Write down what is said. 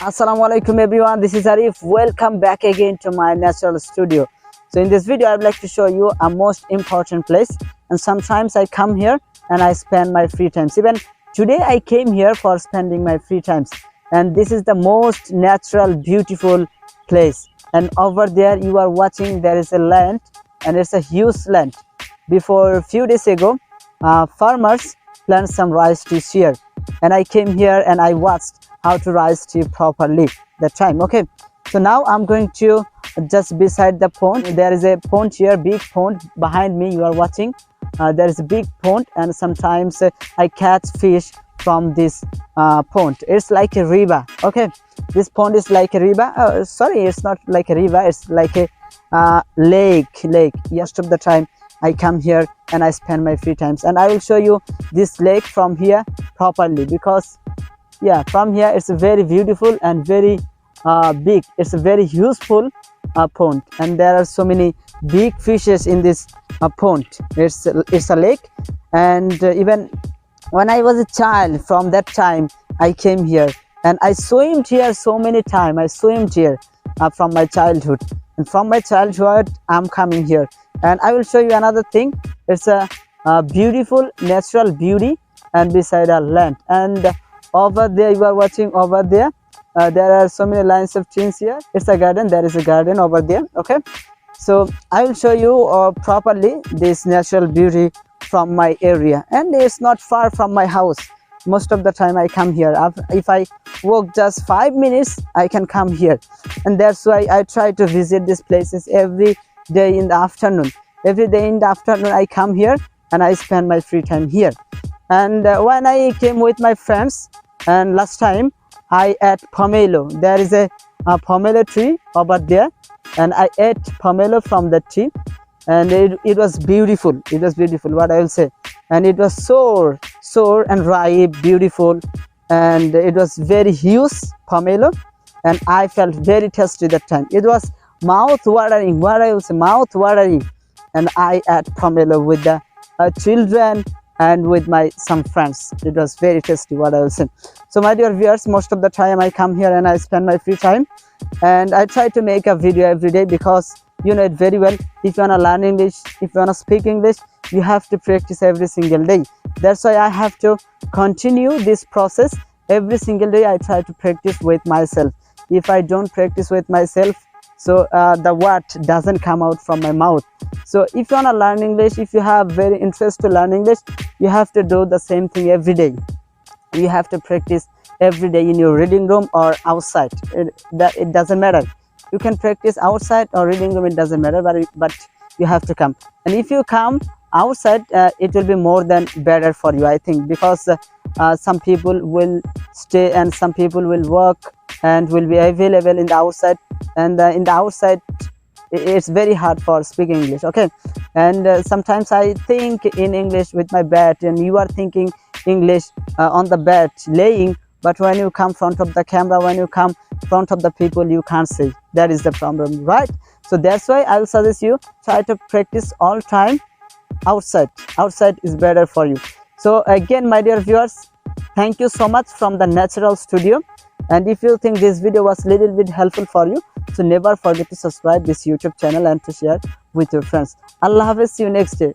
Assalamu alaikum everyone, this is Arif. Welcome back again to my natural studio. So in this video I would like to show you a most important place, and sometimes I come here and I spend my free times. Even today I came here for spending my free times, and this is the most natural beautiful place. And over there you are watching, there is a land, and it's a huge land. Before a few days ago, farmers plant some rice trees here, and I came here and I watched how to rice tree properly that time. Okay, so now I'm going to just beside the pond. There is a pond here, big pond behind me. You are watching. There is a big pond, and sometimes I catch fish from this pond. It's like a river. Okay, this pond is like a river. Sorry, it's not like a river. It's like a lake. Most of the time I come here and I spend my free times, and I will show you this lake from here properly, because yeah, from here it's very beautiful and very big. It's a very useful pond, and there are so many big fishes in this pond. It's a lake, and even when I was a child, from that time I came here and I swam here so many times. I swam here from my childhood, and from my childhood I'm coming here. And I will show you another thing. It's a beautiful natural beauty, and beside our land. And over there you are watching, over there there are so many lines of trees here. It's a garden. There is a garden over there. Okay, so I will show you properly this natural beauty from my area, and it's not far from my house. Most of the time I come here. If I walk just 5 minutes, I can come here, and that's why I try to visit these places every day in the afternoon. Every day in the afternoon I come here and I spend my free time here. And when I came with my friends, and last time I ate pomelo. There is a pomelo tree over there, and I ate pomelo from that tree, and it was beautiful. It was beautiful, what I will say. And it was sour and ripe, beautiful, and it was very huge pomelo, and I felt very tasty that time. It was mouth watering, what I will say, mouth watering. And I ate pomelo with the children and with my some friends. It was very tasty, what I will say. So my dear viewers, most of the time I come here and I spend my free time, and I try to make a video every day, because you know it very well. If you want to learn English, if you want to speak English, you have to practice every single day. That's why I have to continue this process every single day. I try to practice with myself. If I don't practice with myself, so the word doesn't come out from my mouth. So if you want to learn English, if you have very interest to learn English, you have to do the same thing every day. You have to practice every day in your reading room or outside. It doesn't matter. You can practice outside or reading room, it doesn't matter, but you have to come. And if you come outside, it will be more than better for you, I think, because some people will stay and some people will work and will be available in the outside, and in the outside it's very hard for speaking English. Okay, and sometimes I think in English with my bed, and you are thinking English on the bed laying, but when you come front of the camera, when you come front of the people, you can't say. That is the problem, right? So that's why I will suggest you try to practice all time outside. Outside is better for you. So again, my dear viewers, thank you so much from the natural studio. And if you think this video was little bit helpful for you, so never forget to subscribe this YouTube channel and to share with your friends. Allah Hafiz, see you next day.